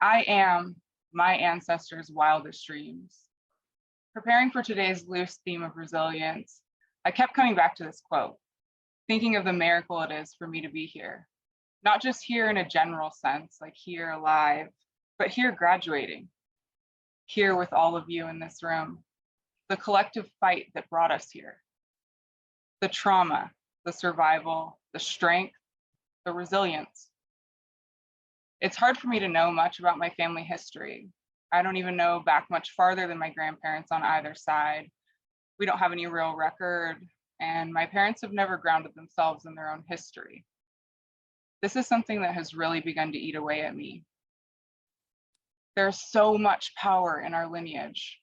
I am my ancestors' wildest dreams. Preparing for today's loose theme of resilience, I kept coming back to this quote, thinking of the miracle it is for me to be here. Not just here in a general sense, like here alive, but here graduating, here with all of you in this room, the collective fight that brought us here, the trauma, the survival, the strength, the resilience. It's hard for me to know much about my family history. I don't even know back much farther than my grandparents on either side. We don't have any real record, and my parents have never grounded themselves in their own history. This is something that has really begun to eat away at me. There's so much power in our lineage.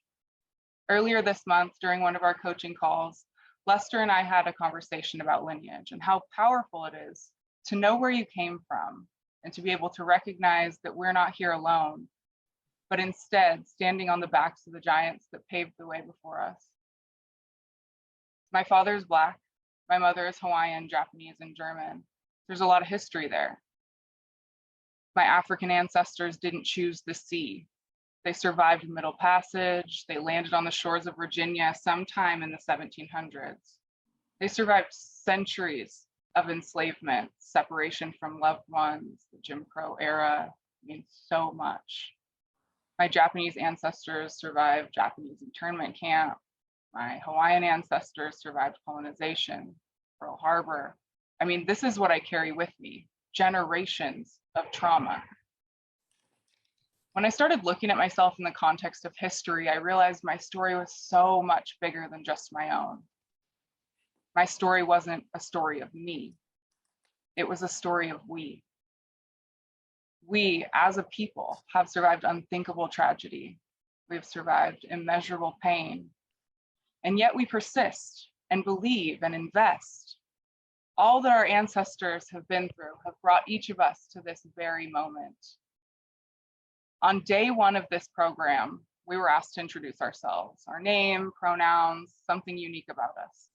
Earlier this month, during one of our coaching calls, Lester and I had a conversation about lineage and how powerful it is to know where you came from and to be able to recognize that we're not here alone, but instead standing on the backs of the giants that paved the way before us. My father is Black, my mother is Hawaiian, Japanese, and German. There's a lot of history there. My African ancestors didn't choose the sea. They survived Middle Passage. They landed on the shores of Virginia sometime in the 1700s. They survived centuries of enslavement, separation from loved ones, the Jim Crow era means so much. My Japanese ancestors survived Japanese internment camp. My Hawaiian ancestors survived colonization, Pearl Harbor. I mean, this is what I carry with me, generations of trauma. When I started looking at myself in the context of history, I realized my story was so much bigger than just my own. My story wasn't a story of me. It was a story of we. We, as a people, have survived unthinkable tragedy. We've survived immeasurable pain. And yet we persist and believe and invest. All that our ancestors have been through have brought each of us to this very moment. On day one of this program, we were asked to introduce ourselves, our name, pronouns, something unique about us.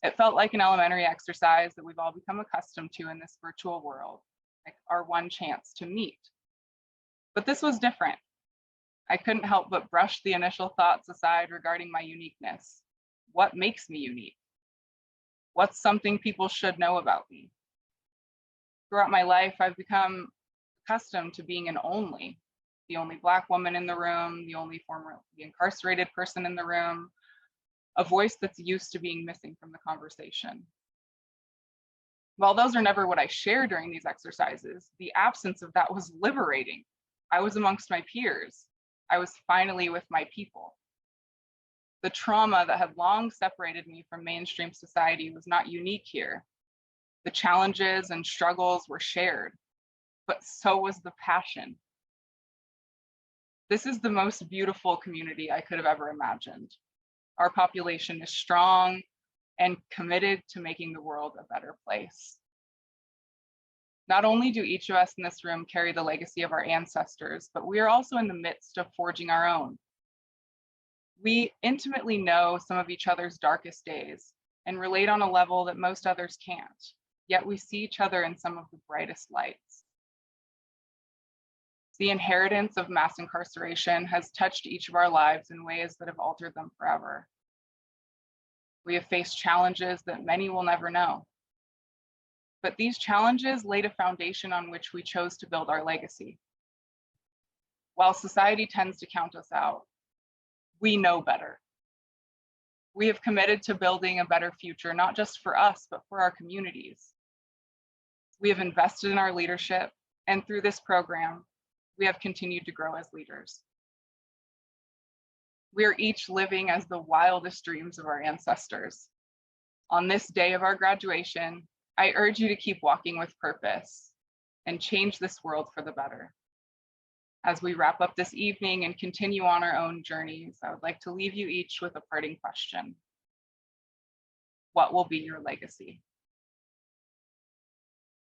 It felt like an elementary exercise that we've all become accustomed to in this virtual world, like our one chance to meet. But this was different. I couldn't help but brush the initial thoughts aside regarding my uniqueness. What makes me unique? What's something people should know about me? Throughout my life, I've become accustomed to being the only Black woman in the room, the only formerly incarcerated person in the room, a voice that's used to being missing from the conversation. While those are never what I share during these exercises, the absence of that was liberating. I was amongst my peers. I was finally with my people. The trauma that had long separated me from mainstream society was not unique here. The challenges and struggles were shared, but so was the passion. This is the most beautiful community I could have ever imagined. Our population is strong and committed to making the world a better place. Not only do each of us in this room carry the legacy of our ancestors, but we are also in the midst of forging our own. We intimately know some of each other's darkest days and relate on a level that most others can't, yet we see each other in some of the brightest lights. The inheritance of mass incarceration has touched each of our lives in ways that have altered them forever. We have faced challenges that many will never know. But these challenges laid a foundation on which we chose to build our legacy. While society tends to count us out, we know better. We have committed to building a better future, not just for us, but for our communities. We have invested in our leadership, and through this program, we have continued to grow as leaders. We are each living as the wildest dreams of our ancestors. On this day of our graduation, I urge you to keep walking with purpose and change this world for the better. As we wrap up this evening and continue on our own journeys, I would like to leave you each with a parting question. What will be your legacy?